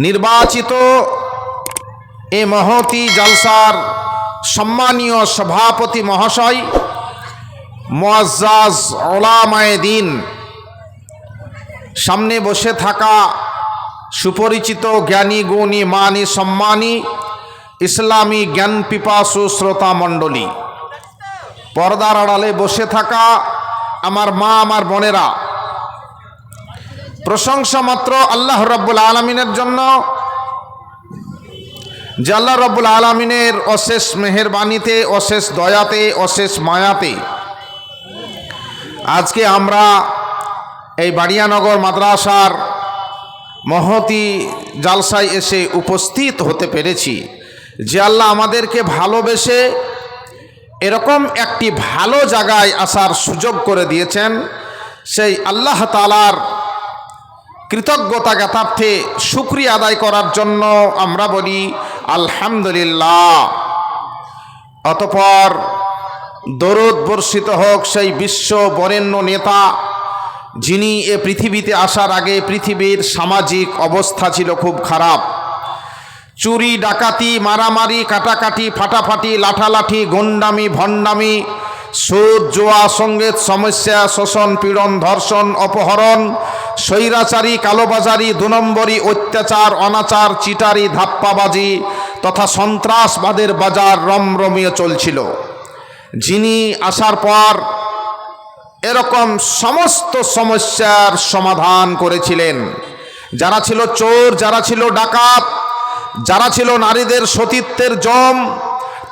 নির্বাচিত এ মহতি জলসার সম্মানীয় সভাপতি মহাশয়, মুআজ্জাজ উলামায়ে দ্বীন, সামনে বসে থাকা সুপরিচিত জ্ঞানী গুণী মানী সম্মানী ইসলামী জ্ঞান পিপাসু শ্রোতা মণ্ডলী, পর্দার আড়ালে বসে থাকা আমার মা, আমার বোনেরা, প্রশংসা মাত্র আল্লাহ রাব্বুল আলামিনের জন্য, যে আল্লাহ রাব্বুল আলামিনের অশেষ মেহেরবানিতে, অশেষ দয়াতে, অশেষ মায়াতে আজকে আমরা এই বাড়িয়ানগর মাদ্রাসার মহতি জালসায় এসে উপস্থিত হতে পেরেছি। যে আল্লাহ আমাদেরকে ভালোবেসে এরকম একটি ভালো জায়গায় আসার সুযোগ করে দিয়েছেন, সেই আল্লাহ তাআলার কৃতজ্ঞতা জ্ঞাতার্থে শুকরিয়া আদায় করার জন্য আমরা বলি আলহামদুলিল্লাহ। অতঃপর দরুদ বর্ষিত হোক সেই বিশ্ব বরেণ্য নেতা, যিনি এ পৃথিবীতে আসার আগে পৃথিবীর সামাজিক অবস্থা ছিল খুব খারাপ। চুরি ডাকাতি, মারামারি, কাটাকাটি, ফাটাফাটি, লাঠালাঠি, গুন্ডামি, ভণ্ডামি, সুদ, জুয়া, সঙ্গীত, সমস্যা, শোষণ, পীড়ন, ধর্ষণ, অপহরণ, স্বৈরাচারী, কালোবাজারি, ২ নম্বরি, অত্যাচার, অনাচার, চিটারি, ধাপ্পাবাজি তথা সন্ত্রাসবাদের বাজার রমরমিয়ে চলছিল। যিনি আসার পর এরকম সমস্ত সমস্যার সমাধান করেছিলেন। যারা ছিল চোর, যারা ছিল ডাকাত, যারা ছিল নারীদের সতীত্বের জম,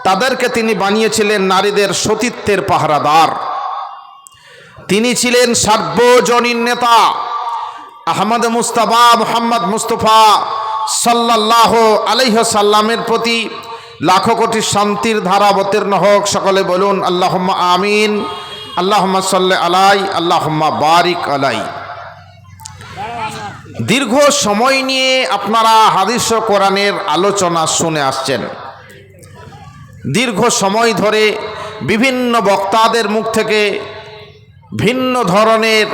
তাদেরকে তিনি বানিয়েছিলেন নারীদের সতীত্বের পাহারাদার। তিনি ছিলেন সার্বজনীন নেতা। আহমদ মুস্তাফা মুহাম্মদ মুস্তফা সাল্লাল্লাহু আলাইহি সাল্লামের প্রতি লাখো কোটি শান্তির ধারা অবতীর্ণ হোক। সকলে বলুন আল্লাহুম্মা আমিন, আল্লাহুম্মা সাল্লি আলাই, আল্লাহুম্মা বারিক আলাই। দীর্ঘ সময় নিয়ে আপনারা হাদিস ও কোরআনের আলোচনা শুনে আসছেন। দীর্ঘ সময় ধরে বিভিন্ন বক্তাদের মুখ থেকে ভিন্ন ধরনের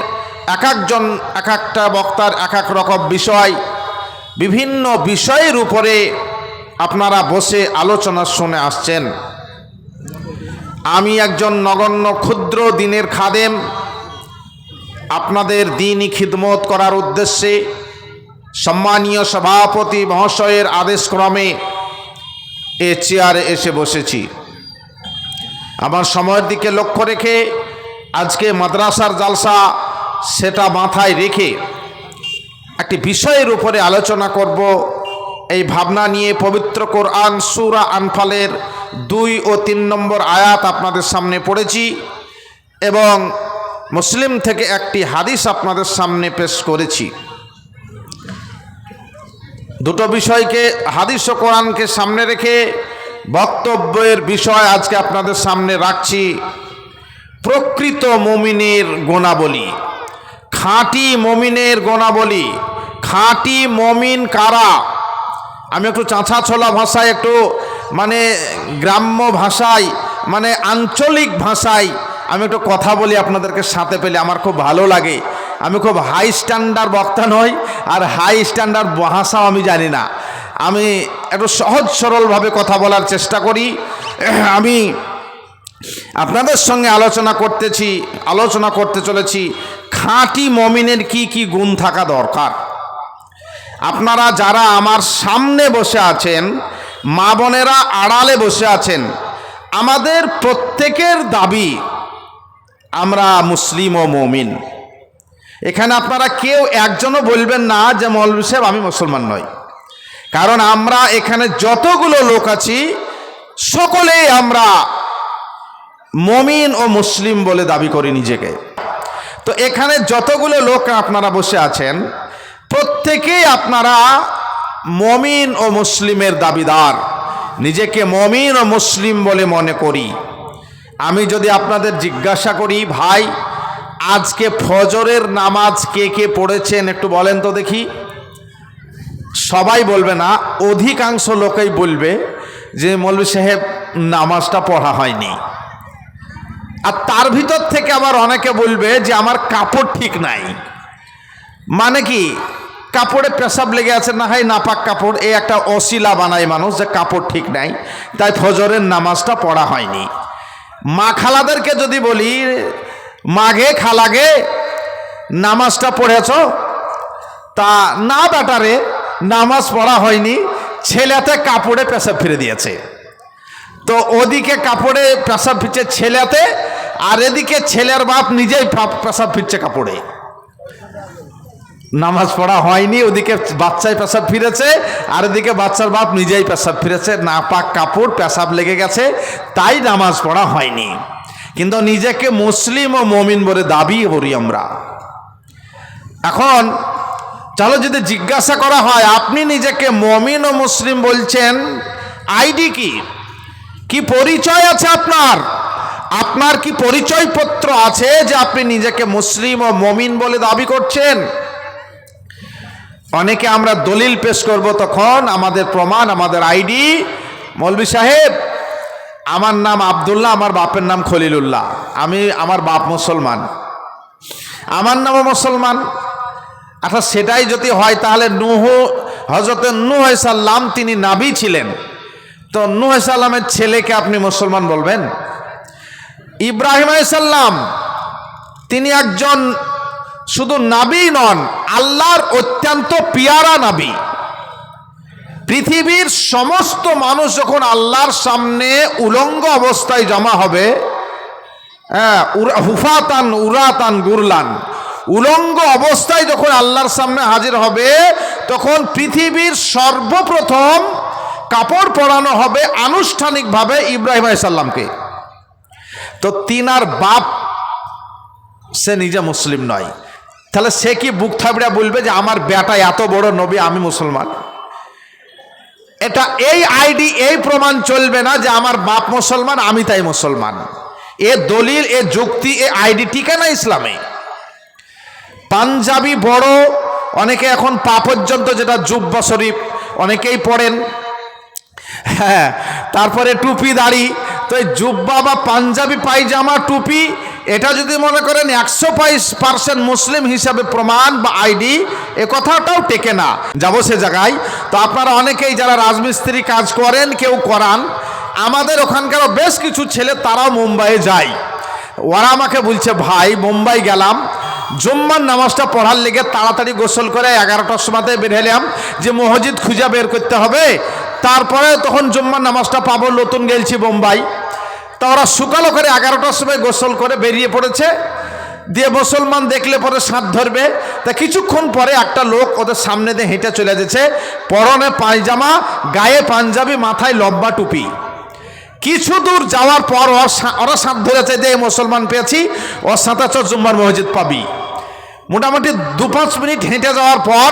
এক একজন এক একটা বক্তার এক এক রকম বিষয়, বিভিন্ন বিষয়ের উপরে আপনারা বসে আলোচনা শুনে আসছেন। আমি একজন নগণ্য ক্ষুদ্র দিনের খাদেম, আপনাদের দ্বীনি খিদমত করার উদ্দেশ্যে সম্মানীয় সভাপতি মহাশয়ের আদেশক্রমে এ চেয়ারে এসে বসেছি। আমার সময়ের দিকে লক্ষ্য রেখে আজকে মাদ্রাসার জালসা, সেটা মাথায় রেখে একটি বিষয়ের উপরে আলোচনা করব। এই ভাবনা নিয়ে পবিত্র কোরআন সূরা আনফালের 2 ও 3 নম্বর আয়াত আপনাদের সামনে পড়েছি এবং মুসলিম থেকে একটি হাদিস আপনাদের সামনে পেশ করেছি। দুটো বিষয়কে, হাদিস ও কোরআনকে সামনে রেখে বক্তব্যের বিষয় আজকে আপনাদের সামনে রাখছি প্রকৃত মুমিনের গুণাবলী, খাঁটি মুমিনের গুণাবলী। খাঁটি মুমিন কারা? আমি একটু চাঁচা ছোলা ভাষায়, একটু মানে গ্রাম্য ভাষায়, মানে আঞ্চলিক ভাষায় আমি একটু কথা বলি আপনাদেরকে সাথে পেলে আমার খুব ভালো লাগে। আমি খুব হাই স্ট্যান্ডার্ড বক্তা নই, আর হাই স্ট্যান্ডার্ড ভাষাও আমি জানি না। আমি একটু সহজ সরলভাবে কথা বলার চেষ্টা করি। আমি আপনাদের সঙ্গে আলোচনা করতে চলেছি খাঁটি মুমিনের কি কি গুণ থাকা দরকার। আপনারা যারা আমার সামনে বসে আছেন, মা বোনেরা আড়ালে বসে আছেন, আমাদের প্রত্যেকের দাবি আমরা মুসলিম ও মুমিন। এখানে আপনারা কেউ একজনও বলবেন না যে মৌলভী সাহেব আমি মুসলমান নই, কারণ আমরা এখানে যতগুলো লোক আছি সকলেই আমরা মুমিন ও মুসলিম বলে দাবি করি নিজেকে। তো এখানে যতগুলো লোক আপনারা বসে আছেন প্রত্যেকেই আপনারা মুমিন ও মুসলিমের দাবিদার, নিজেকে মুমিন ও মুসলিম বলে মনে করি। আমি যদি আপনাদের জিজ্ঞাসা করি, ভাই আজকে ফজরের নামাজ কে কে পড়েছেন একটু বলেন তো দেখি। সবাই বলবে না, অধিকাংশ লোকেই বলবে যে মৌলভী সাহেব নামাজটা পড়া হয়নি। আর তার ভিতর থেকে আবার অনেকে বলবে যে আমার কাপড় ঠিক নাই। মানে কি, কাপড়ে পেশাব লেগে আছে, না হয় নাপাক কাপড়, এই একটা অশিলা বানায় মানুষ যে কাপড় ঠিক নাই, তাই ফজরের নামাজটা পড়া হয়নি। মা খালাদেরকে যদি বলি, মাঘে খালাগে নামাজটা পড়েছ, তা না বেটারে নামাজ পড়া হয়নি, ছেলেতে কাপড়ে পেশাব ফিরে দিয়েছে। তো ওদিকে কাপড়ে পেশাব ফিরছে ছেলেতে, আর এদিকে ছেলের বাপ নিজেই পেশাব ফিরছে কাপড়ে। নামাজ পড়া হয়নি, ওদিকে বাচ্চায় পেশাব ফিরেছে, আর এদিকে বাচ্চার বাপ নিজেই পেশাব ফিরেছে, নাপাক কাপড় পেশাব লেগে গেছে, তাই নামাজ পড়া হয়নি। কিন্তু নিজেকে মুসলিম ও মমিন বলে দাবি করি আমরা। এখন চলো, যদি জিজ্ঞাসা করা হয় আপনি নিজেকে মমিন ও মুসলিম বলছেন, আইডি কি, কি পরিচয় আছে আপনার? আপনার কি পরিচয়পত্র আছে যে আপনি নিজেকে মুসলিম ও মমিন বলে দাবি করছেন? অনেকে আমরা দলিল পেশ করব, তখন আমাদের প্রমাণ, আমাদের আইডি, মৌলভী সাহেব আমার নাম আব্দুল্লাহ, আমার বাপের নাম খলিলুল্লাহ, আমার বাপ মুসলমান, আমার নামও মুসলমান। আচ্ছা, সেটাই যদি হয় তাহলে হযরত নূহ আলাইহিস সালাম তিনি নবী ছিলেন, তো নূহ আলাইহিস সালামের ছেলেকে আপনি মুসলমান বলবেন? ইব্রাহিম আলাইহিস সালাম তিনি একজন শুধু নবী নন, আল্লাহর অত্যন্ত পিয়ারা নবী। পৃথিবীর সমস্ত মানুষ যখন আল্লাহর সামনে উলঙ্গ অবস্থায় জমা হবে, হুফাতান উরাতান গুরলান, উলঙ্গ অবস্থায় যখন আল্লাহর সামনে হাজির হবে, তখন পৃথিবীর সর্বপ্রথম কাপড় পরানো হবে আনুষ্ঠানিকভাবে ইব্রাহিম আলাইহিস সালামকে। তো তিনার বাপ সে নিজে মুসলিম নয়, তাহলে সে কি বুক থাবড়া বলবে যে আমার বেটা এত বড় নবী, আমি মুসলমান? এটা এই আইডি, এই প্রমাণ চলবে না যে আমার বাপ মুসলমান আমি তাই মুসলমান। এ দলিল, এ যুক্তি, এ আইডি টিকে না ইসলামে। পাঞ্জাবি বড়, অনেকে এখন পা পর্যন্ত, যেটা জুব্বা শরীফ অনেকেই পড়েন, হ্যাঁ, তারপরে টুপি দাড়ি। তো এই জুব্বা বা পাঞ্জাবি পায়জামা টুপি, এটা যদি মনে করেন 100% মুসলিম হিসাবে প্রমাণ বা আইডি, এ কথাটাও টেকে না। যাবো সে জায়গায়। তো আপনারা অনেকেই যারা রাজমিস্ত্রি কাজ করেন, কেউ করান, আমাদের ওখানকারও বেশ কিছু ছেলে তারাও মুম্বাইয়ে যায়। ওরা আমাকে বলছে, ভাই মুম্বাই গেলাম, জুম্মার নামাজটা পড়ার লেগে তাড়াতাড়ি গোসল করে 11টার সময়তে বের হলাম যে মসজিদ খুঁজে বের করতে হবে, তারপরে তখন জুম্মার নামাজটা পাবো, নতুন গেলছি বোম্বাই। তা ওরা সকাল করে 11টার সময় গোসল করে বেরিয়ে পড়েছে, দিয়ে মুসলমান দেখলে পরে সাথ ধরবে। তা কিছুক্ষণ পরে একটা লোক ওদের সামনে দিয়ে হেঁটে চলে যাচ্ছে, পরনে পায়জামা, গায়ে পাঞ্জাবি, মাথায় লম্বা টুপি। কিছু দূর যাওয়ার পর ওরা সাথ ধরেছে যে মুসলমান পেয়েছি, ওর সাথে জুম্মার মসজিদ পাবি। মোটামুটি 2-5 মিনিট হেঁটে যাওয়ার পর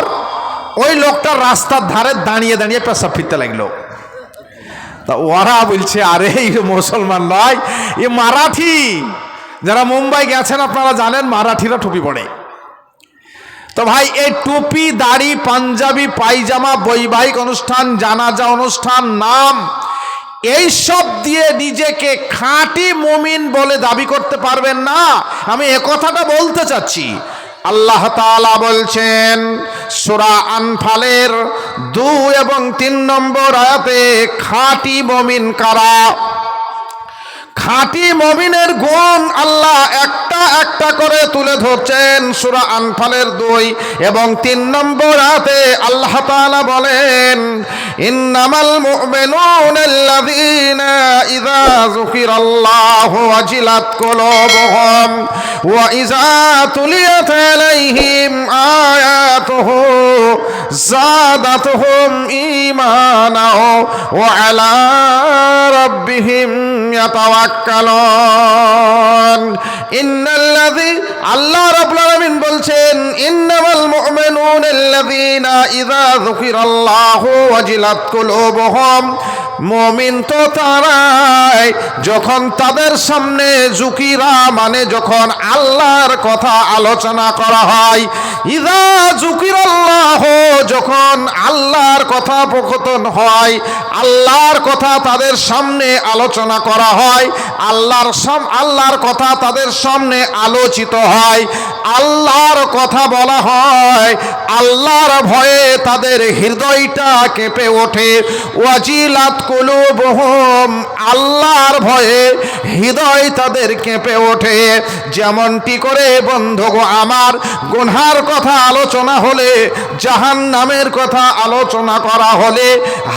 ওই লোকটা রাস্তার ধারে দাঁড়িয়ে দাঁড়িয়ে পেশাব ফিরতে লাগলো। তা ওরা বলছে, আরে এই মুসলমান নয়, এ মারাঠি। যারা মুম্বাই গেছেন আপনারা জানেন মারাঠিরা টুপি পড়ে। তো ভাই, এই টুপি, দাড়ি, পাঞ্জাবি, পায়জামা, বৈবাহিক অনুষ্ঠান, জানাজা অনুষ্ঠান, নাম, এই সব দিয়ে নিজেকে খাঁটি মুমিন বলে দাবি করতে পারবেন না। আমি এ কথাটা বলতে চাচ্ছি। আল্লাহ তাআলা বলছেন সূরা আনফালের 2 এবং 3 নম্বর আয়াতে, খাঁটি মুমিন কারা? খাঁটি মুমিনের গুণ আল্লাহ একটা একটা করে তুলে ধরছেন সূরা আনফালের 2 এবং 3 নম্বর আয়াতে। আল্লাহ তাআলা বলেন, ইন্নামাল মুমিনুনাল্লাযীনা ইযা যুকিরাল্লাহু ওয়াজিলাত কুলুবুহুম ওয়া ইযা তুলিয়াত আলাইহিম আয়াতুহু যাদাতুহুম ঈমানাও ওয়া আলা রাব্বিহিম ইয়াতাওয়াক্কালুন। আল্লাহ রাব্বুল আলামিন বলছেন, ইন্নামাল মুমিনুনাল্লাযীনা ইযা যুকিরাল্লাহু ওয়াজিলাত কুলুবুহুম মুমিন তো তারাই যখন তাদের সামনে যুকিরা মানে যখন আল্লাহর কথা আলোচনা করা হয়, ইযা যুকিরাল্লাহ যখন আল্লাহর কথা প্রকথন হয়, আল্লাহর কথা তাদের সামনে আলোচনা করা হয়, আল্লাহর কথা তাদের সামনে আলোচিত হয়, আল্লাহর কথা বলা হয়, আল্লাহর ভয়ে তাদের হৃদয়টা কেঁপে ওঠে। ওয়াজিলাত কুলুবুহুম আল্লাহর ভয়ে হৃদয় তাদের কেঁপে ওঠে। যেমনটি করে বন্ধুগো আমার গুনহার কথা আলোচনা হলে, জাহান্নামের কথা আলোচনা করা হলে,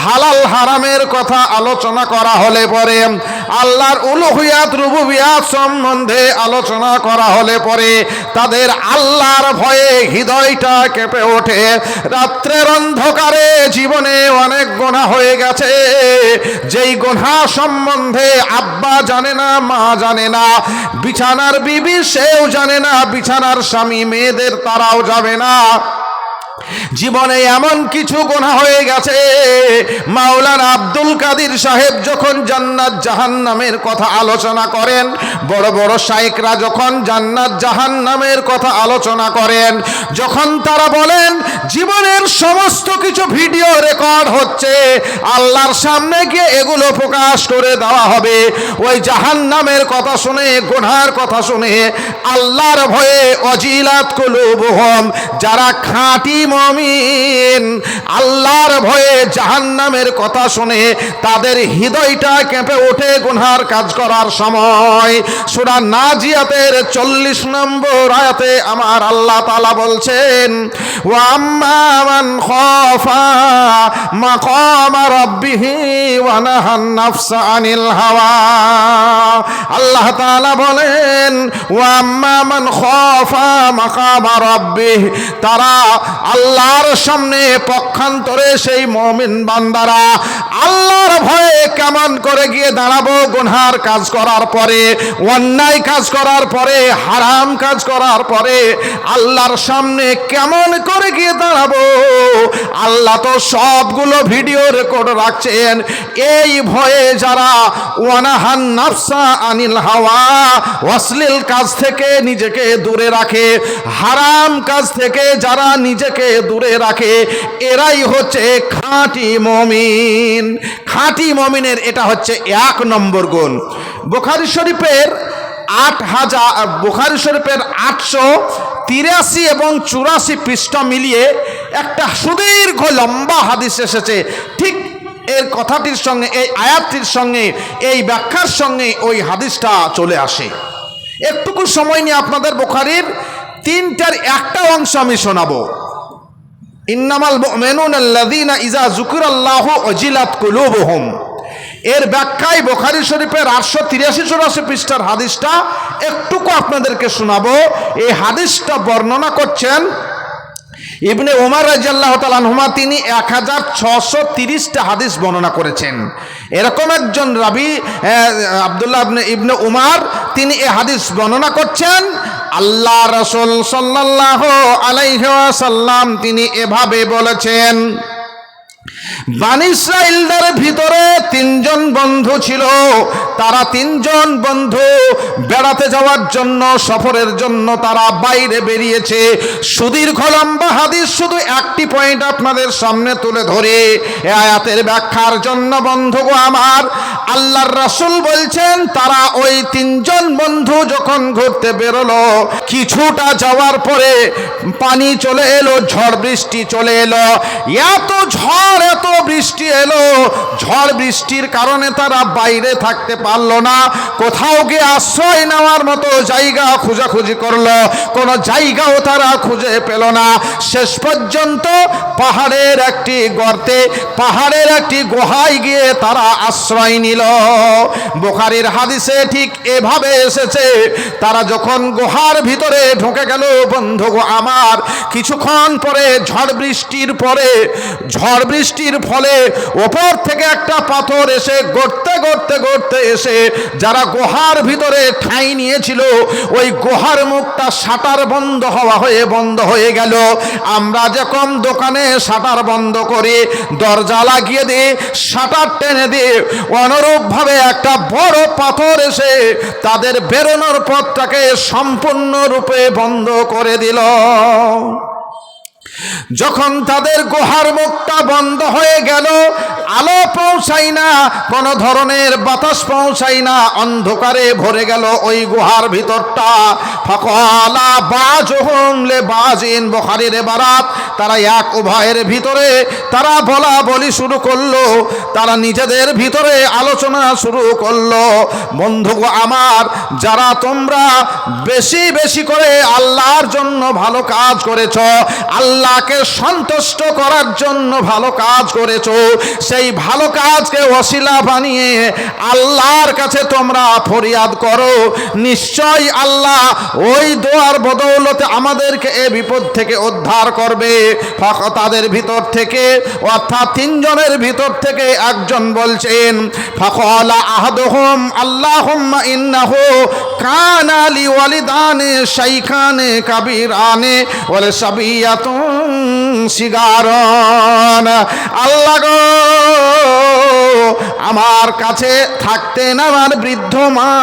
হালাল হারামের কথা আলোচনা করা হলে পরে, আল্লাহর উলুহিয়াত রুবুবিয়াত সম্বন্ধে আলোচনা করা হলে পরে তাদের আল্লাহর ভয়ে হৃদয়টা কেঁপে ওঠে। রাত্রের অন্ধকারে জীবনে অনেক গুনাহ হয়ে গেছে, যেই গুনাহ সম্বন্ধে আব্বা জানে না, মা জানে না, বিছানার বিবি সেও জানে না, বিছানার স্বামী মেয়েদের তারাও যাবে না। জীবনে এমন কিছু গুনাহ হয়ে গেছে, মাওলানা আব্দুল কাদের সাহেব যখন জান্নাত জাহান্নামের কথা আলোচনা করেন, বড় বড় শায়েখরা যখন জান্নাত জাহান্নামের কথা আলোচনা করেন, যখন তারা বলেন জীবনের সমস্ত কিছু ভিডিও রেকর্ড হচ্ছে, আল্লাহর সামনে গিয়ে এগুলো প্রকাশ করে দেওয়া হবে, ওই জাহান্নামের কথা শুনে, গুনার কথা শুনে আল্লাহর ভয়ে ওয়াজিলাত কুলুবুহুম যারা খাঁটি মুমিন আল্লাহর ভয়ে জাহান্নামের কথা শুনে তাদের হৃদয়টা কেঁপে ওঠে গুনহার কাজ করার সময়। সূরা নাজিয়াতের 40 নম্বর আয়াতে আমার আল্লাহ তাআলা বলছেন, ওয়া আম্মা মান খাফা মাকামা রাব্বিহি ওয়া নাহান নাফসা আনিল হাওয়া। আল্লাহ তাআলা বলেন, ওয়া আম্মা মান খাফা মাকামা রাব্বিহি, তারা আল্লাহর সামনে পক্ষান্তরে সেই মুমিন বান্দারা আল্লাহর ভয়ে কেমন করে গিয়ে দাঁড়াবো, গুনহার কাজ করার পরে, অন্যায় কাজ করার পরে, হারাম কাজ করার পরে আল্লাহর সামনে কেমন করে গিয়ে দাঁড়াবো। আল্লাহ তো সবগুলো ভিডিও রেকর্ড রাখছেন। এই ভয়ে যারা ওয়ানাহান নাফসা আনিল হাওয়া অশ্লীল কাজ থেকে নিজেকে দূরে রাখে, হারাম কাজ থেকে যারা নিজেকে দূরে রাখে, এরাই হচ্ছে খাঁটি মুমিন। খাঁটি মুমিনের এটা হচ্ছে 1 নম্বর গুণ। বুখারী শরীফের 883 এবং 84 পৃষ্ঠা মিলিয়ে একটা সুদীর্ঘ লম্বা হাদিস এসেছে। ঠিক এর কথাটির সঙ্গে, এই আয়াতটির সঙ্গে, এই ব্যাখ্যার সঙ্গে ওই হাদিসটা চলে আসে। একটুকু সময় নিয়ে আপনাদের বুখারীর 3টার একটা অংশ আমি শোনাবো। ইন্নামাল মুমিনুনা আল্লাযীনা ইযা যুকিরাল্লাহু ওয়াজিলাত কুলুবুহুম, এর ব্যাখ্যায় বুখারী শরীফের 883-84 পৃষ্ঠার হাদিসটা একটুকু আপনাদেরকে শোনাবো। এই হাদিসটা বর্ণনা করছেন ইবনে উমর রাদিয়াল্লাহু তাআলা আনহুমা, তিনি 1630টা হাদিস বর্ণনা করেছেন। এরকম একজন রাবী আব্দুল্লাহ ইবনে উমর, তিনি এই হাদিস বর্ণনা করছেন। আল্লাহ রাসূল সাল্লাল্লাহু আলাইহি ওয়াসাল্লাম তিনি এভাবে বলেছেন, বানী ইসরাঈলদের ভিতরে 3 জন বন্ধু ছিল। তারা 3 জন বন্ধু বেড়াতে যাওয়ার জন্য, সফরের জন্য তারা বাইরে বেরিয়েছে। সুদীর্ঘ লম্বা হাদিস, শুধু একটি পয়েন্ট আপনাদের সামনে তুলে ধরে এই আয়াতের ব্যাখ্যার জন্য বন্ধুগো আমার, আল্লাহর রাসূল বলছেন তারা ওই 3 জন বন্ধু যখন ঘুরতে বেরোলো, কিছুটা যাওয়ার পরে পানি চলে এলো, ঝড় বৃষ্টি চলে এলো। এত ঝড়, এত বৃষ্টি এলো, ঝড় বৃষ্টির কারণে তারা বাইরে থাকতে পারলো না। কোথাও গিয়ে আশ্রয় নেওয়ার মতো জায়গা খোঁজাখুঁজি করলো, কোনো জায়গাও তারা খুঁজে পেল না। শেষ পর্যন্ত পাহাড়ের একটি গর্তে, পাহাড়ের একটি গুহায় গিয়ে তারা আশ্রয় নিল। বুখারীর হাদিসে ঠিক এভাবে এসেছে, তারা যখন গুহার ভিতরে ঢুকে গেল বন্ধুগো আমার, কিছুক্ষণ পরে ঝড় বৃষ্টির ফলে ওপর থেকে একটা পাথর এসে গড়তে গড়তে গড়তে এসে যারা গুহার ভিতরে ঠাঁই নিয়েছিল ওই গুহার মুখটা শাটার বন্ধ হয়ে গেল। আমরা যখন দোকানে শাটার বন্ধ করে দরজা লাগিয়ে দিই, শাটার টেনে দিই, অনুরূপভাবে একটা বড় পাথর এসে তাদের বেরোনোর পথটাকে সম্পূর্ণরূপে বন্ধ করে দিল। যখন তাদের গুহার মুখটা বন্ধ হয়ে গেল, আলো পৌঁছাই না, কোন ধরনের বাতাস পৌঁছাই না, অন্ধকারে ভরে গেল ওই গুহার ভিতরটা। ফাকালা বাজুহুম লে বাজিন, বুখারীর ইবারাত, তারা এক উভয়ের ভিতরে তারা বলা বলি শুরু করলো, তারা নিজেদের ভিতরে আলোচনা শুরু করলো, বন্ধু আমার, যারা তোমরা বেশি বেশি করে আল্লাহর জন্য ভালো কাজ করেছো, আল্লাহকে সন্তুষ্ট করার জন্য ভালো কাজ করেছো, সেই ভালো কাজকে ওসিলা বানিয়ে আল্লাহর কাছে তোমরা ফরিয়াদ করো, নিশ্চয়ই আল্লাহ ওই দোয়ার বদৌলতে আমাদেরকে এ বিপদ থেকে উদ্ধার করবে। তাদের ভিতর থেকে অর্থাৎ তিনজনের ভিতর থেকে একজন বলছেন, ফাকালা আহাদুহুম আল্লাহুম্মা ইন্নাহু কানা লিওয়ালিদানি শাইখানি কাবীরানি ওয়াল সাবিয়াতুন সিগারন, আল্লাহ গো, আমার কাছে থাকতেন আমার বৃদ্ধ মা,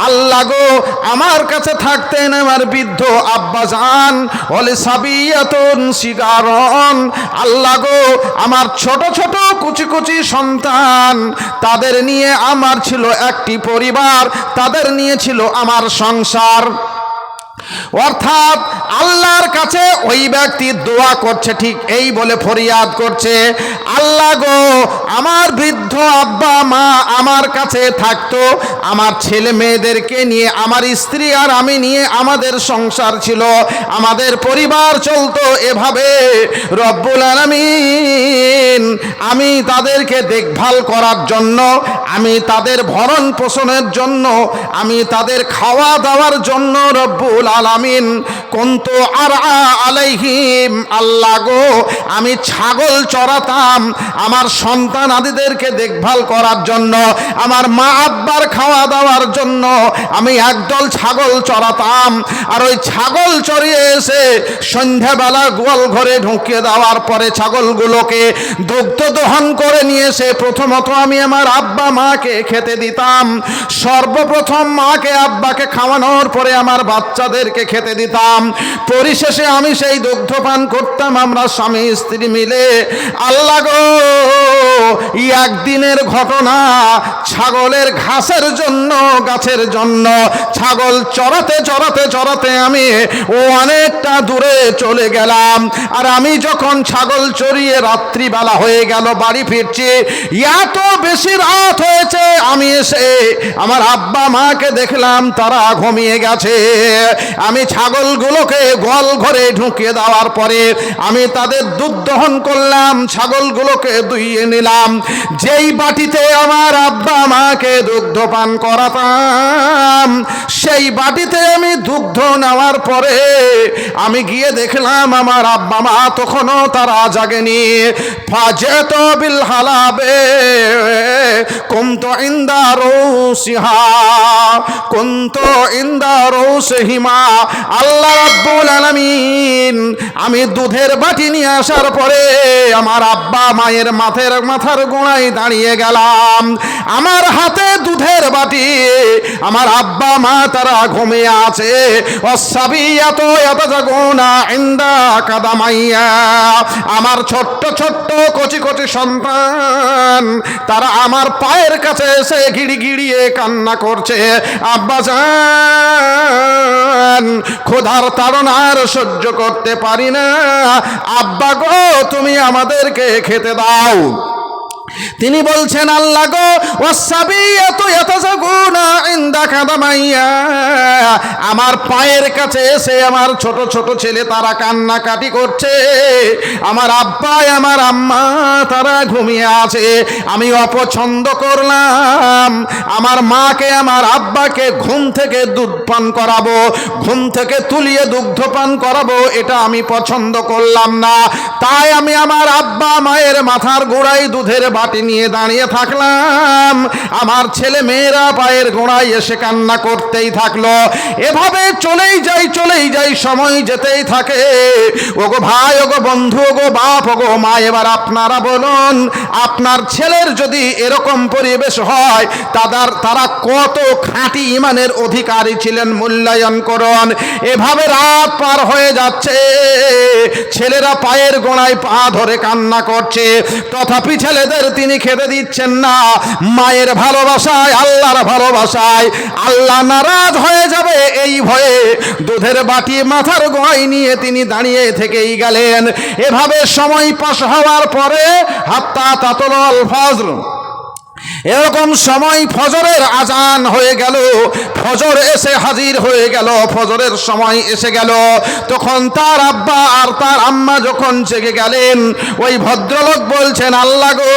আল্লাহ গো, আমার কাছে থাকতেন আমার বৃদ্ধ আব্বাজান, ওয়াল সাবিয়াতুন সিগারন, আল্লাহ গো, আমার ছোট ছোট কুচি কুচি সন্তান, তাদের নিয়ে আমার ছিল একটি পরিবার, তাদের নিয়ে ছিল আমার সংসার। অর্থাৎ আল্লাহর কাছে ওই ব্যক্তি দোয়া করছে, ঠিক এই বলে ফরিয়াদ করছে, আল্লাহ গো, আমার বৃদ্ধ আব্বা মা আমার কাছে থাকতো, আমার ছেলে মেয়েদেরকে নিয়ে, আমার স্ত্রী আর আমি নিয়ে আমাদের সংসার ছিল, আমাদের পরিবার চলতো এভাবে, রব্বুল আলামিন আমি তাদেরকে দেখভাল করার জন্য, আমি তাদের ভরণ পোষণের জন্য, আমি তাদের খাওয়া দাওয়ার জন্য রব্বুল আলামিন কুনতু আরআ আলাইহিম, আল্লাহ গো, আমি ছাগল চড়াতাম আমার সন্তান আদিদেরকে দেখভাল করার জন্য, আমার মা আব্বার খাওয়া দাওয়ার জন্য আমি একদল ছাগল চড়াতাম, আর ওই ছাগল চড়িয়ে এসে সন্ধ্যাবেলা গোয়াল ঘরে ঢুকিয়ে দেওয়ার পরে ছাগলগুলোকে দুগ্ধ দহন করে নিয়ে এসে প্রথমত আমি আমার আব্বা মাকে খেতে দিতাম, সর্বপ্রথম মাকে আব্বাকে খাওয়ানোর পরে আমার বাচ্চাদেরকে খেতে দিতাম, পরিশেষে আমি সেই দুগ্ধ পান করতাম আমরা স্বামী স্ত্রী মিলে। আল্লাহ গো, একদিনের ঘটনা, ছাগলের ঘাসের জন্য, গাছের জন্য ছাগল চড়াতে চড়াতে চড়াতে আমি অনেকটা দূরে চলে গেলাম, আর আমি যখন ছাগল চড়িয়ে রাত্রিবেলা হয়ে গেল বাড়ি ফিরছি, এত বেশি রাত হয়েছে, আমি এসে আমার আব্বা মাকে দেখলাম তারা ঘুমিয়ে গেছে। আমি ছাগলগুলোকে গোয়াল ঘরে ঢুকিয়ে দেওয়ার পরে আমি তাদের দুধ দহন করলাম, ছাগলগুলোকে দুইয়ে নিলাম, যেই বাটিতে আমার আব্বা মাকে দুগ্ধ পান করাতাম, সেই বাটিতে আমি দুগ্ধ নেওয়ার পরে আমি গিয়ে দেখলাম আমার আব্বা মা তখনও তারা জাগেনি। ফাজেত বিল হালাবে কুনতু ইনদা রৌসিহা কুনতু ইনদা রৌসিহিমা, আল্লাহ রাব্বুল আলামিন আমি দুধের বাটি নিয়ে আসার পরে আমার আব্বা মায়ের মাথার গোড়ায় দাঁড়িয়ে গেলাম, আমার হাতে দুধের বাটি, আমার আব্বা মা তারা ঘুমিয়ে আছে, ওয়াসাবিয়াতু ইয়াতাজাগুনা ইনদা কাদামাইয়া, আমার ছোট্ট ছোট্ট কচি কচি সন্তান তারা আমার পায়ের কাছে এসে গিড়ি গিড়িয়ে কান্না করছে, আব্বা জান ক্ষুধার তাড়নার সহ্য করতে পারি না, আব্বা গো তুমি আমাদেরকে খেতে দাও। তিনি বলছেন, আল্লাহ গো, ওয়াসাবিয়াতু ইয়াতাজাগুনা ইনদা কাদামাইয়া, আমার পায়ের কাছে এসে আমার ছোট ছোট ছেলে তারা কান্নাকাটি করছে, আমার আব্বা আমার আম্মা তারা ঘুমিয়ে আছে, আমি অপছন্দ করলাম আমার মাকে আমার আব্বাকে ঘুম থেকে দুধ পান করাবো, ঘুম থেকে তুলিয়ে দুগ্ধ পান করাবো, এটা আমি পছন্দ করলাম না। তাই আমি আমার আব্বা মায়ের মাথার গোড়ায় দুধের বাটি নিয়ে দাঁড়িয়ে থাকলাম। আমার ছেলে মেয়েরা পায়ের গোড়ায় এসে কান্না করতেই থাকলো। এভাবে চলেই যাই, সময় যেতেই থাকে। ওগো ভাই, ওগো বন্ধু, ওগো বাপ, ওগো মা, এবার আপনারা বলুন, আপনার ছেলের যদি এরকম পরিবেশ হয়, তারা কত খাঁটি ইমানের অধিকারী ছিলেন মূল্যায়ন করুন। এভাবে রাত পার হয়ে যাচ্ছে, ছেলেরা পায়ের গোড়ায় পা ধরে কান্না করছে, তথাপি ছেলেদের তিনি খেতে দিচ্ছেন না। মায়ের ভালোবাসায়, আল্লাহর ভালোবাসায় আল্লাহ নারাজ হয়ে যাবে এই ভয়ে দুধের বাটি মাথার গোড়ায় নিয়ে তিনি দাঁড়িয়ে থেকেই গেলেন। এভাবে সময় পাস হওয়ার পরে হাত্তা তাতলাল ফজর, এরকম সময় ফজরের আজান হয়ে গেল, ফজর এসে হাজির হয়ে গেল, ফজরের সময় এসে গেল। তখন তার আব্বা আর তার আম্মা যখন জেগে গেলেন, ওই ভদ্রলোক বলছেন, আল্লাহ গো,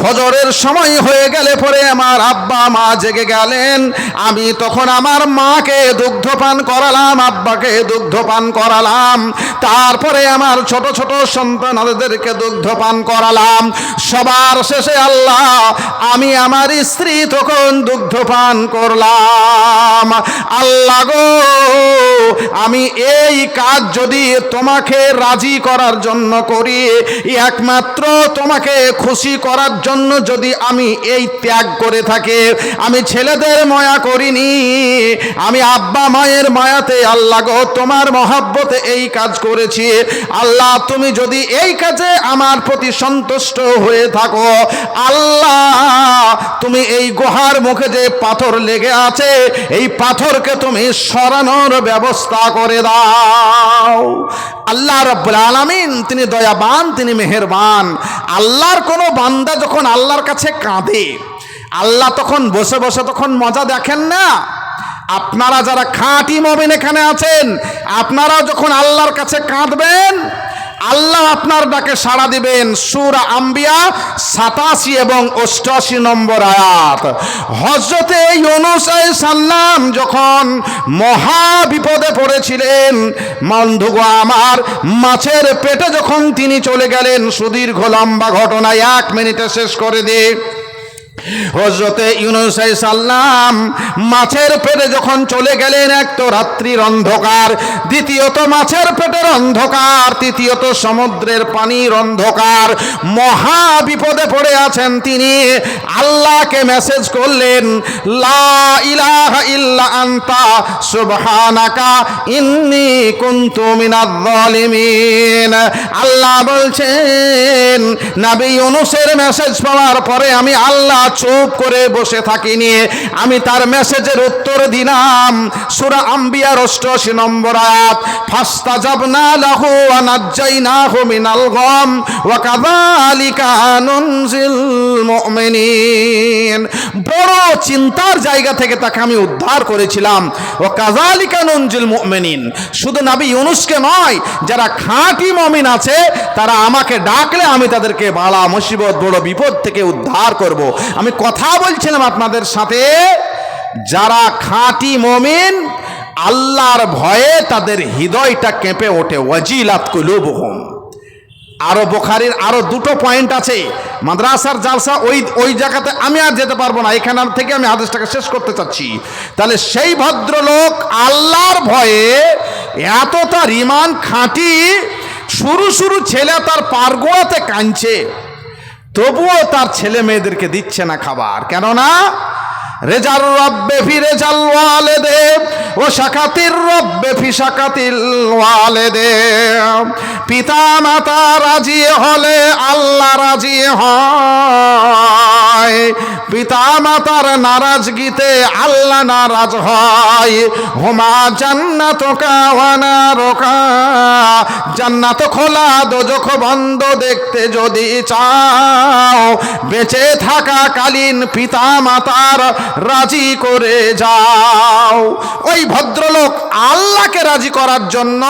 ফজরের সময় হয়ে গেলে পরে আমার আব্বা মা জেগে গেলেন, আমি তখন আমার মাকে দুগ্ধপান করালাম, আব্বাকে দুগ্ধপান করালাম, তারপরে আমার ছোট ছোট সন্তানদেরকে দুগ্ধপান করালাম, সবার শেষে আল্লাহ আমি আমার স্ত্রী তখন দুগ্ধপান করলাম। আল্লাহ গো, আমি এই কাজ যদি তোমাকে রাজি করার জন্য করি, একমাত্র তোমাকে খুশি করার জন্য যদি আমি এই ত্যাগ করে থাকি, আমি ছেলেদের মায়া করিনি, আমি আব্বা মায়ের মায়াতে আল্লাহ গো তোমার মহব্বতে এই কাজ করেছি। আল্লাহ তুমি যদি এই কাজে আমার প্রতি সন্তুষ্ট হয়ে থাকো, আল্লাহ তুমি এই গুহার মুখে যে পাথর লেগে আছে, এই পাথরকে তুমি সরানোর ব্যবস্থা করে দাও। আল্লাহ রাব্বুল আলামিন তিনি দয়াবান, তিনি মেহেরবান। আল্লাহর কোনো বান্দা যখন আল্লাহর কাছে কাঁদে, আল্লাহ তখন বসে বসে তখন মজা দেখেন না। আপনারা যারা খাঁটি মুমিন এখানে আছেন, আপনারা যখন আল্লাহর কাছে কাঁদবেন, আল্লাহ আপনার ডাকে সাড়া দিবেন। সূরা আম্বিয়া 87 এবং 88 নম্বর আয়াত। হযরতে ইউনূস আলাইহিস সালাম যখন মহা বিপদে পড়েছিলেন, বন্ধুগো আমার, মাছের পেটে যখন তিনি চলে গেলেন, সুদীর্ঘ লম্বা ঘটনা 1 মিনিটে শেষ করে দিয়ে, হযরতে ইউনূস আলাইহিস সালাম মাছের পেটে যখন চলে গেলেন, এক তো রাত্রির অন্ধকার, দ্বিতীয়ত মাছের পেটের অন্ধকার, তৃতীয়ত সমুদ্রের পানির অন্ধকার, মহা বিপদে পড়ে আছেন তিনি। আল্লাহকে মেসেজ করলেন, লা ইলাহা ইল্লা আনতা সুবহানাকা ইন্নী কুনতু মিনাজ জালিমিন। আল্লাহ বলছেন, নবী ইউনূসের মেসেজ পাওয়ার পরে আমি আল্লাহ চুপ করে বসে থাকিনি, আমি তার মেসেজের উত্তর দিলাম। সূরা আম্বিয়ার 88 নম্বর আয়াত। ফাস্তাজাবনা লাহু ওয়া নাজ্জাইনাহু মিনাল গাম ওয়া কাযালিকা নুনজিল মুমিনিন। বড় চিন্তার জায়গা থেকে তাকে আমি উদ্ধার করেছিলাম। ওয়া কাযালিকা নুনজিল মুমিনিন। শুধু নবী ইউনূসকে নয়, যারা খাঁটি মুমিন আছে তারা আমাকে ডাকলে আমি তাদেরকে বালা মুসিবত, বড় বিপদ থেকে উদ্ধার করব। আমি কথা বলছিলাম আপনাদের সাথে, যারা খাঁটি মুমিন, আল্লাহর ভয়ে তাদের হৃদয়টা কেঁপে ওঠে, ওয়াজিলাত কুলুবুহুম। আরো বুখারীর আরো 2টো পয়েন্ট আছে। মাদ্রাসার জালসা ওই জায়গাতে আমি আর যেতে পারবো না, এখান থেকে আমি হাদিসটাকে শেষ করতে চাচ্ছি। তাহলে সেই ভদ্রলোক আল্লাহর ভয়ে এত তার ঈমান খাঁটি, শুরু ছেলে তার পারগোয়াতে কাঁদছে, তবুও তার ছেলে মেয়েদেরকে দিচ্ছে না খাবার। কেননা রেজার রব্বে ফি রেজাল ওয়ালিদে ও শাকাতির রব্বে ফি শাকাতিল ওয়ালিদে। পিতা মাতা রাজি হলে আল্লাহ রাজি হয়, পিতা মাতার নারাজগিতে আল্লাহ নারাজ হয়। হুমা জান্নাতুকা ওয়া নারুকা। জান্নাত খোলা, দোজখ বন্ধ দেখতে যদি চাও, বেঁচে থাকাকালীন পিতা মাতার রাজি করে যাও। ওই ভদ্রলোক আল্লাহকে রাজি করার জন্য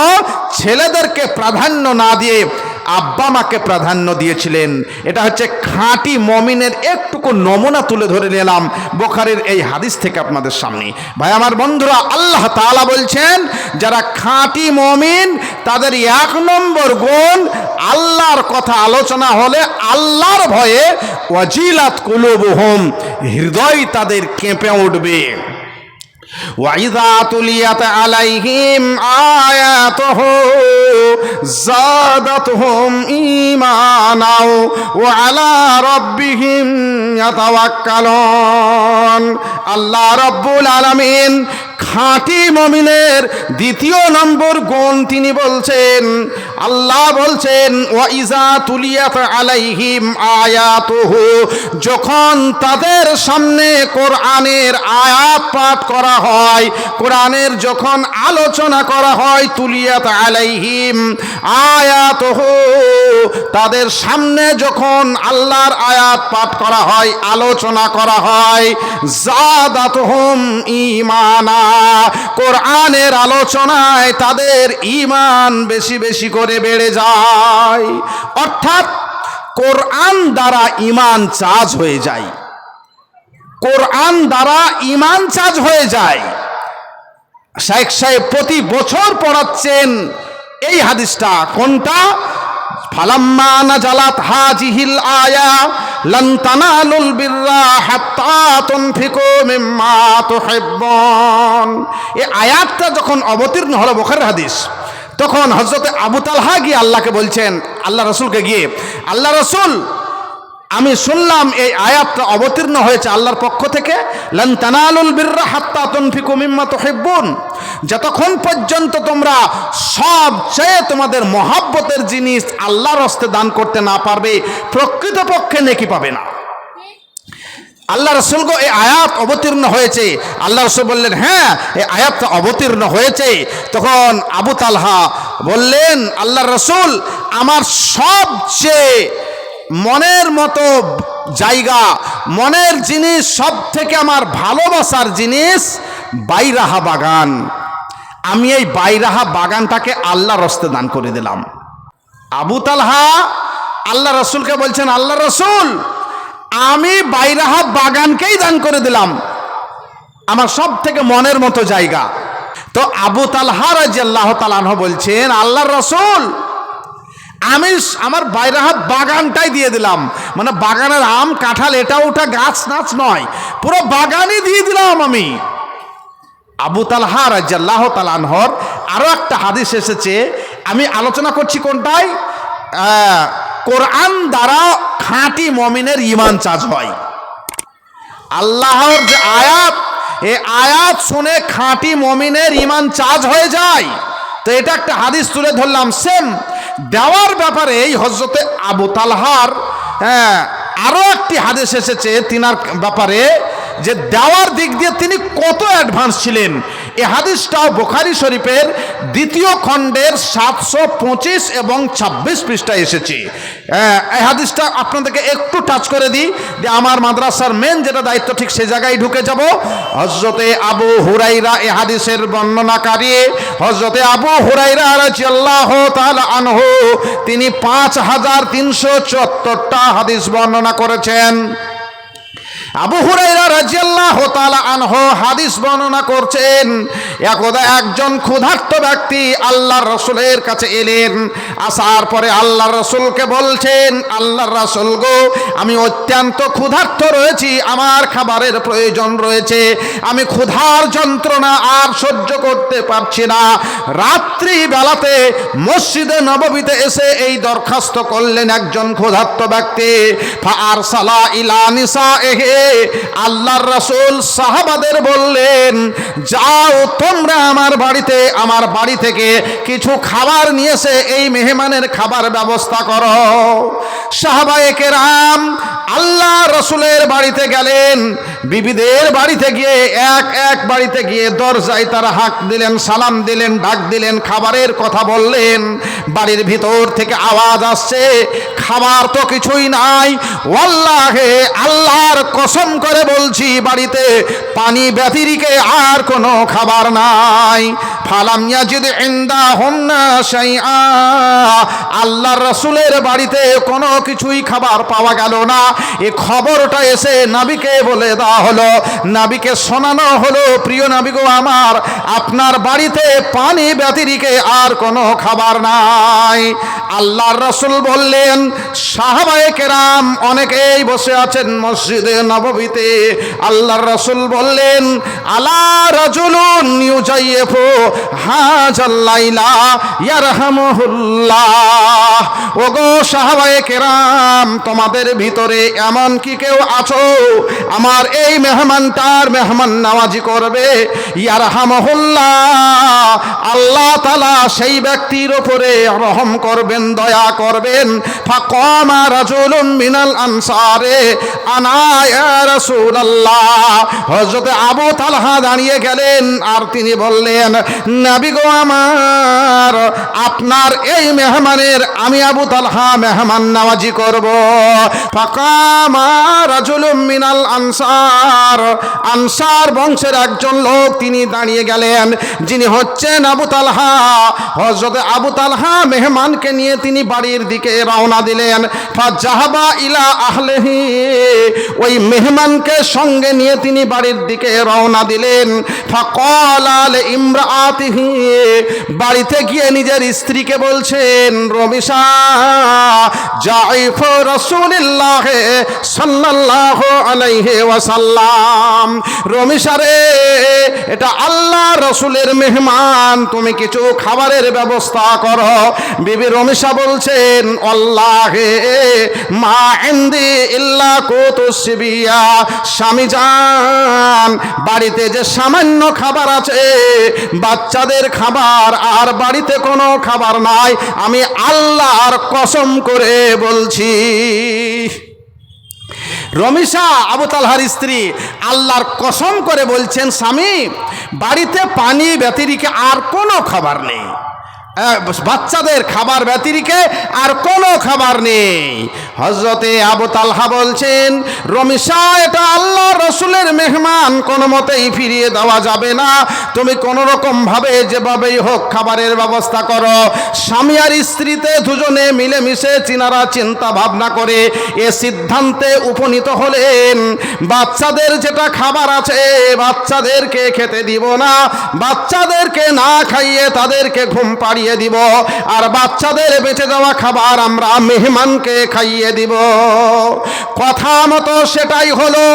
ছেলেদেরকে প্রাধান্য না দিয়ে আব্বা মাকে প্রাধান্য দিয়েছিলেন। এটা হচ্ছে খাঁটি মমিনের একটুকু নমুনা তুলে ধরে নিলাম বুখারীর এই হাদিস থেকে আপনাদের সামনে। ভাই আমার বন্ধুরা, আল্লাহ তাআলা বলছেন যারা খাঁটি মমিন তাদের 1 নম্বর গুণ, আল্লাহর কথা আলোচনা হলে আল্লাহর ভয়ে ওয়াজিলাত কুলুবুহুম, হৃদয় তাদের কেঁপে উঠবে। وَإِذَا تُلِيَتْ عَلَيْهِمْ آيَاتُهُ زَادَتْهُمْ إِيمَانًا وَعَلَى رَبِّهِمْ يَتَوَكَّلُونَ। আল্লাহ রাব্বুল আলামিন খাঁটি মুমিনের 2 নম্বর গুণ তিনি বলছেন। আল্লাহ বলছেন ওয়াইজা তুলিয়াত আলাইহিম আয়াতুহু, যখন তাদের সামনে কোরআনের আয়াত পাঠ করা হয়, কোরআনের যখন আলোচনা করা হয়, তুলিয়াত আলাইহিম আয়াতুহু, তাদের সামনে যখন আল্লাহর আয়াত পাঠ করা হয়, আলোচনা করা হয়, জাদাতুহুম ঈমানা, কোরআনের আলোচনায় তাদের ঈমান বেশি বেশি করে বেড়ে যায়। অর্থাৎ কোরআন দ্বারা ঈমান চার্জ হয়ে যায়, কোরআন দ্বারা ঈমান চার্জ হয়ে যায়। শেখ সাহেব প্রতি বছর পড়াচ্ছেন এই হাদিসটা। কোনটা? ফালাম্মা নাজালাত হাজিহিল আয়া লান তানালুল বিররা হাত্তা তুনফিকু মিম্মা তুহিব্বুন। এই আয়াতটা যখন অবতীর্ণ হলো, বুখারীর হাদিস, তখন হযরত আবু তালহা গিয়ে আল্লাহকে বলছেন, আল্লাহ রাসূলকে গিয়ে, আল্লাহ রাসূল, আমি শুনলাম এই আয়াতটা অবতীর্ণ হয়েছে আল্লাহর পক্ষ থেকে, লান তানালুল বিররা হাত্তা তুনফিকু মিম্মা তুহিব্বুন, যতক্ষণ পর্যন্ত তোমরা সবচেয়ে তোমাদের মহাব্বতের জিনিস আল্লাহর রাস্তায় দান করতে না পারবে, প্রকৃতপক্ষে নেকি পাবে না। আল্লাহ রাসূল গো, এই আয়াত অবতীর্ণ হয়েছে। আল্লাহ রাসূল বললেন, হ্যাঁ এই আয়াতটা অবতীর্ণ হয়েছে। তখন আবু তালহা বললেন, আল্লাহ রাসূল, আমার সবচেয়ে মনের মতো জায়গা, মনের জিনিস, সব থেকে আমার ভালোবাসার জিনিস বাইরাহা বাগান। আমি এই বাইরাহা বাগানটাকে আল্লাহর রাস্তায় দান করে দিলাম। আবু তালহা আল্লাহ রাসূলকে বলছেন, আল্লাহ রাসূল, আমি বাইরাহা বাগানকেই দান করে দিলাম, আমার সব থেকে মনের মতো জায়গা। তো আবু তালহা রাদিয়াল্লাহু তাআলা আনহু বলছেন, আল্লাহর রাসূল, আমি আমার বাইরাহা বাগানটাই দিয়ে দিলাম, মানে বাগানের আম কাঁঠাল এটা ওটা গাছ নাচ নয়, পুরো বাগানই দিয়ে দিলাম আমি। আবু তালহা রাদিয়াল্লাহু তাআলা আনহুর আরো একটা হাদিস এসেছে, আমি আলোচনা করছি কোনটাই, কোরআন দ্বারা খাঁটি মুমিনের ঈমান চার্জ হয়। আল্লাহর যে আয়াত, এই আয়াত শুনে খাঁটি মুমিনের ঈমান চার্জ হয়ে যায়। তো এটা একটা হাদিস তুলে ধরলাম। সেম দেওয়ার ব্যাপারে এই হযরতে আবু তালহার আরো একটি হাদিস এসেছে তিনার ব্যাপারে, যে দেওয়ার দিক দিয়ে তিনি কত অ্যাডভান্স ছিলেন। এই হাদিসটাও বুখারী শরীফের 2য় খণ্ডের 725 এবং 26 পৃষ্ঠায় এসেছে। এই হাদিসটা আপনাদেরকে একটু টাচ করে দিই, যে আমার মাদ্রাসার মেন যেটা দায়িত্ব ঠিক সে জায়গায় ঢুকে যাব। হযরতে আবু হুরায়রা এই হাদিসের বর্ণনাকারী, হযরতে আবু হুরায়রা রাদিয়াল্লাহু তাআলা আনহু, তিনি 5374টা হাদিস বর্ণনা করেছেন। আবু হুরায়রা রাদিয়াল্লাহু তাআলা আনহু হাদিস বর্ণনা করছেন, একদা একজন ক্ষুধার্ত ব্যক্তি আল্লাহর রাসূলের কাছে এলেন। আসার পরে আল্লাহর রাসূলকে বলছেন, আল্লাহর রাসূল গো, আমি অত্যন্ত ক্ষুধার্ত রয়েছি, আমার খাবারের প্রয়োজন রয়েছে, আমি ক্ষুধার যন্ত্রণা আর সহ্য করতে পারছি না। রাত্রি বেলাতে মসজিদে নববীতে এসে এই দরখাস্ত করলেন একজন ক্ষুধার্ত ব্যক্তি। ফাআরসালা ইলা নিসাইহি, আল্লাহর রাসূল সাহাবাদের বললেন, যাও তোমরা আমার বাড়ি থেকে কিছু খাবার নিয়ে এসে এই মেহমানের খাবার ব্যবস্থা করো। সাহাবায়ে কেরাম আল্লাহ রাসূলের বাড়িতে গেলেন। বিবিদের বাড়িতে গিয়ে এক বাড়িতে গিয়ে দরজায় তারা হাঁক দিলেন, সালাম দিলেন, ডাক দিলেন, খাবারের কথা বললেন। বাড়ির ভিতর থেকে আওয়াজ আসছে, খাবার তো কিছুই নাই। ওয়াল্লাহি, আল্লাহর কসম কসম করে বলছি বাড়িতে পানি ব্যতিরিকে আর কোনো খাবার নাই। ফালাম ইয়াজিদ ইনদাহুন্না শাইআ, আল্লাহর রাসূলের বাড়িতে কোনো কিছুই খাবার পাওয়া গেল না। এই খবরটা এসে নবীকে বলে দেওয়া হলো, নবীকে শোনানো হলো, প্রিয় নবী গো আমার, আপনার বাড়িতে পানি ব্যতিরিকে আর কোনো খাবার নাই। আল্লাহর রাসূল বললেন, সাহাবায়ে কেরাম অনেকেই বসে আছেন মসজিদে নববীতে। আল্লাহর রাসূল বললেন, আলা রাজুলুন ইউজাইফু হাজাল লাইলা ইয়ারহামুহুল্লাহ, ওগো সাহাবায়ে কেরাম, তোমাদের ভিতরে এমন কি কেউ আছো আমার এই মেহমানটার মেহমান নওয়াজি করবে? ইয়ারহামুহুল্লাহ, আল্লাহ তাআলা সেই ব্যক্তির উপরে রহম করবেন, দয়া করবেন। ফাকামা রাজুলুন মিনাল আনসারে আনা ইয়া রাসূলুল্লাহ, হযরত আবু তালহা দাঁড়িয়ে গেলেন আর তিনি বললেন, নবী গো আমার, আপনার এই মেহমানের আমি আবু তালহা মেহমান নওয়াজি করব। ফাকামা রাজুলুম মিনাল আনসার, আনসার বংশের একজন লোক তিনি দাঁড়িয়ে গেলেন, যিনি হচ্ছেন আবু তালহা। হযরত আবু তালহা মেহমানকে নিয়ে তিনি বাড়ির দিকে রওনা দিলেন। ফাজাহাবা ইলা আহলিহি, ওই মেহমানকে সঙ্গে নিয়ে তিনি বাড়ির দিকে রওনা দিলেন। ফাকালা লিইমরাআতিহি, বাড়িতে গিয়ে নিজের স্ত্রীকে বলছেন, রমিশা জাইফু রাসূলুল্লাহ সাল্লাল্লাহু আলাইহি ওয়াসাল্লাম, রমিশা রে, এটা আল্লাহ রাসূলের মেহমান, তুমি কিছু খাবারের ব্যবস্থা করো। বিবি রমিশা বলছেন, আল্লাহে মা ইনদি ইল্লা কুতুস সিবিয়া, স্বামী জান, বাড়িতে যে সামান্য খাবার আছে, বাচ্চাদের খাবার, আর বাড়িতে কোনো খাবার নাই, আমি আল্লাহর কসম করে বলছি। রমিশা আবু তালহার স্ত্রী আল্লাহর কসম করে বলছেন, স্বামী, বাড়িতে পানি ব্যতিরিকে আর কোনো খাবার নেই, বাচ্চাদের খাবার ব্যতিরিকে আর কোনো খাবার নেই। হযরতে আবু তালহা বলছেন, রমিশা, এটা আল্লাহ রসুলের মেহমান, কোনো মতেই ফিরিয়ে দেওয়া যাবে না, তুমি কোনো রকম ভাবে যেভাবেই হোক খাবারের ব্যবস্থা করো। স্বামী আর স্ত্রীতে দুজনে মিলেমিশে চিনারা চিন্তা ভাবনা করে এ সিদ্ধান্তে উপনীত হলেন, বাচ্চাদের যেটা খাবার আছে বাচ্চাদেরকে খেতে দিব না, বাচ্চাদেরকে না খাইয়ে তাদেরকে ঘুম পাড়িয়ে দিব, আর বাচ্চাদের বেঁচে যাওয়া খাবার আমরা মেহমানকে খাইয়ে দিব। কথা মতো সেটাই হলো।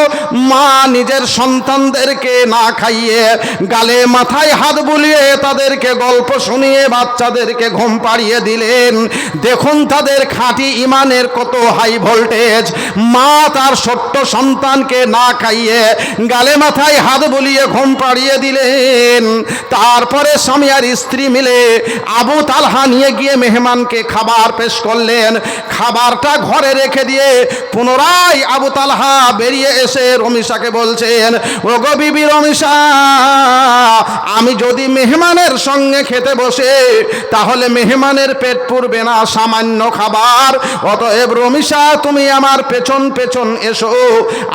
মা নিজের সন্তানদেরকে না খাইয়ে গালে মাথায় হাত বুলিয়ে তাদেরকে গল্প শুনিয়ে বাচ্চাদেরকে ঘুম পাড়িয়ে দিলেন। দেখুন তাদের খাঁটি ইমানের কত হাই ভোল্টেজ। মা তার ছোট্ট সন্তানকে না খাইয়ে গালে মাথায় হাত বুলিয়ে ঘুম পাড়িয়ে দিলেন। তারপরে স্বামী আর স্ত্রী মিলে আবু তালহা নিয়ে গিয়ে মেহমানকে খাবার পেশ করলেন। খাবারটা ঘরে রেখে দিয়ে পুনরায় আবু তালহা বেরিয়ে এসে রমিশাকে বলছেন, ওগো বিবি রমিশা, আমি যদি মেহমানের সঙ্গে খেতে বসে তাহলে মেহমানের পেট পুরবে না সামান্য খাবার, অতএব রমিশা তুমি আমার পেছন পেছন এসো,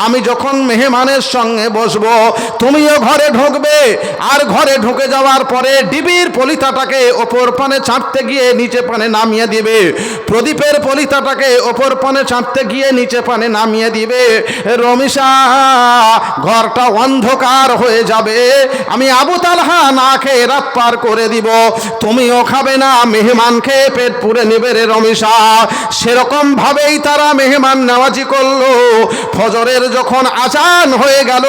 আমি যখন মেহমানের সঙ্গে বসবো তুমিও ঘরে ঢুকবে, আর ঘরে ঢুকে যাওয়ার পরে ডিবির পলিতাটাকে ওপর পানে ছাড়তে গিয়ে নিচে পানে নামিয়ে দিবে, প্রদীপের পলিতাটাকে ওপর পানে ছাড়তে গিয়ে নিচে পানে নামিয়ে দিবে। রমিশা, ঘরটা অন্ধকার হয়ে যাবে, আমি আবু তালহা না খেয়ে রাত পার করে দিব, তুমিও খাবে না, মেহমান খেয়ে পেট পুরে নেবে রে রমিশা। সেরকম ভাবেই তারা মেহমান নেওয়াজি করলো। ফজরের যখন আজান হয়ে গেল,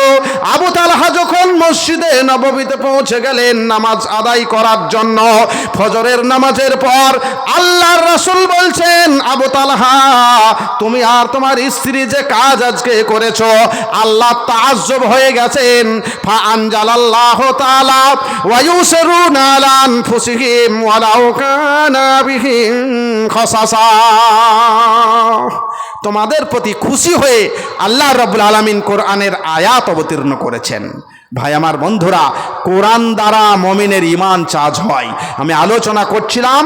আবু তালহা যখন মসজিদে নববীতে পৌঁছে গেলেন নামাজ আদায় করার জন্য, ফজরের নামাজের পর আল্লাহর রাসূল বলছেন, আবু তালহা, তুমি আর তোমার স্ত্রী যে কাজ আজকে করেছো, আল্লাহ তাআজ্জব হয়ে গেছেন। ফা আনজালাল্লাহু তাআলা ওয়া ইউসিরুনা আলা আনফুসিহিম ওয়ালাউ কানা বিহিম খাসাসা, তোমাদের প্রতি খুশি হয়ে আল্লাহ রাব্বুল আলামিন কোরআনের আয়াত অবতীর্ণ করেছেন। ভাই আমার বন্ধুরা, কোরআন দ্বারা মুমিনের ঈমান চার্জ হয়। আমি আলোচনা করছিলাম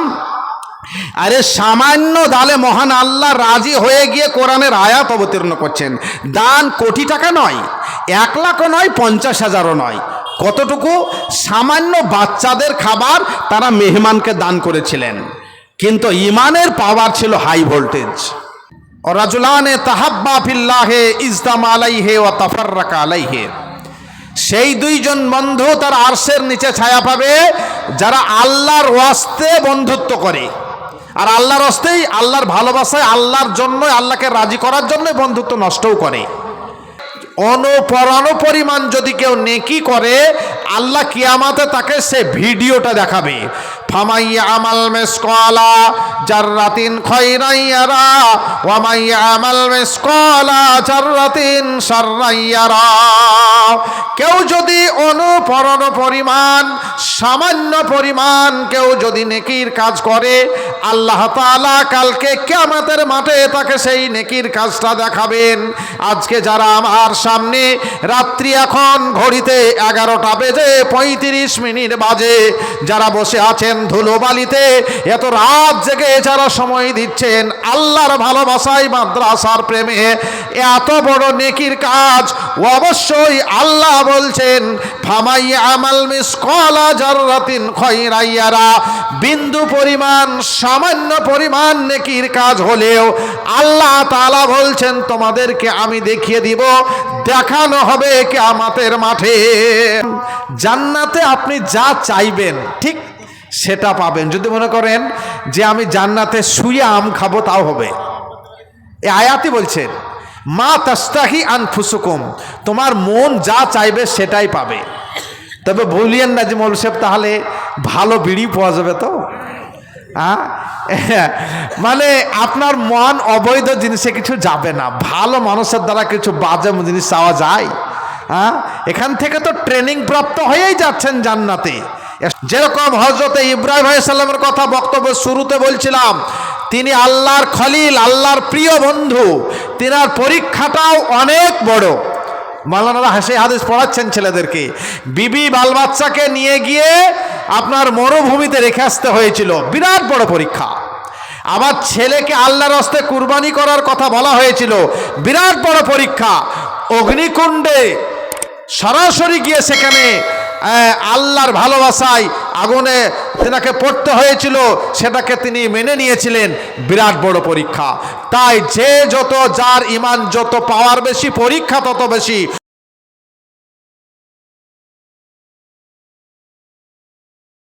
আরে সামান্য দালে মহান আল্লাহ রাজি হয়ে গিয়ে কোরআনের আয়াত অবতীর্ণ করছেন। দান কোটি টাকা নয়, 1 লাখও নয়, 50,000ও নয়। কতটুকু? সামান্য বাচ্চাদের খাবার তারা মেহমানকে দান করেছিলেন, কিন্তু ইমানের পাওয়ার ছিল হাই ভোল্টেজ। রাজুলানে তাহাব্বা ফিল্লাহে ইজতামা আলাইহি ওয়া তাফাররাকা আলাইহি, সেই দুইজন বন্ধু তার আরশের নিচে ছায়া পাবে যারা আল্লাহর ওয়াস্তে বন্ধুত্ব করে। আর আল্লাহর ওয়াস্তেই, আল্লাহর ভালোবাসায়, আল্লাহর জন্য, আল্লাহকে রাজি করার জন্য বন্ধুত্ব নষ্টও করে। পরিমাণ যদি কেউ নেকি করে, আল্লাহ কিয়ামতে তাকে সে ভিডিওটা দেখাবে। ফামাইয়া আমাল মিসকালা জাররাতিন খায়রান ইয়ারা ওয়া মাইয়া আমাল মিসকালা জাররাতিন শাররান ইয়ারা। কেউ যদি পরিমাণ, সামান্য পরিমাণ কেউ যদি নেকির কাজ করে, আল্লাহ তাআলা কালকে কিয়ামতের মাঠে তাকে সেই নেকির কাজটা দেখাবেন। আজকে যারা আমার সামনে, রাত্রি এখন ঘড়িতে 11টা বেজে 35 মিনিট বাজে, যারা বসে আছেন ধুলোবালিতে, এত রাত জেগে যারা সময় দিচ্ছেন আল্লাহর ভালোবাসায়, মাদ্রাসার প্রেমে, এত বড় নেকির কাজ, অবশ্যই আল্লাহ বলছেন ফামাই আমাল মিসকালা জাররাতিন খায়রান ইয়ারা। বিন্দু পরিমাণ, সামান্য পরিমাণ নেকির কাজ হলেও আল্লাহ তাআলা বলছেন তোমাদেরকে আমি দেখিয়ে দিব, দেখানো হবে কিয়ামতের মাঠে। জান্নাতে আপনি যা চাইবেন ঠিক সেটা পাবেন। যদি মনে করেন যে আমি জান্নাতে শুয়ে আম খাবো, তাও হবে। এই আয়াতই বলছেন মা তাস্তাহি আনফুসুকুম, তোমার মন যা চাইবে সেটাই পাবে। তবে বলিয়েন না যে মৌলভী সাহেব তাহলে ভালো বিড়ি পাওয়া যাবে তো? মানে আপনার মন অবৈধ জিনিসে কিছু যাবে না, ভালো মানুষের দ্বারা কিছু বাজে জিনিস চাওয়া যায়? এখান থেকে তো ট্রেনিং প্রাপ্ত হয়েই যাচ্ছেন জান্নাতে। যেরকম হযরতে ইব্রাহিম আলাইহিস সালামের কথা বক্তব্য শুরুতে বলছিলাম, তিনি আল্লাহর খলিল, আল্লাহর প্রিয় বন্ধু, তিনার পরীক্ষাটাও অনেক বড়। মাওলানারা হাসে হাদিস পড়াচ্ছেন ছেলেদেরকে, বিবি বাল বাচ্চাকে নিয়ে গিয়ে আপনার মরুভূমিতে রেখে আসতে হয়েছিল, বিরাট বড় পরীক্ষা। আবার ছেলেকে আল্লাহর রাস্তায় কুরবানি করার কথা বলা হয়েছিল, বিরাট বড় পরীক্ষা। অগ্নিকুণ্ডে সরাসরি গিয়ে সেখানে আল্লাহর ভালোবাসায় আগুনে তেনাকে পড়তে হয়েছিল, সেটাকে তিনি মেনে নিয়েছিলেন, বিরাট বড় পরীক্ষা। তাই যে যত, যার ইমান যত পাওয়ার বেশি, পরীক্ষা তত বেশি।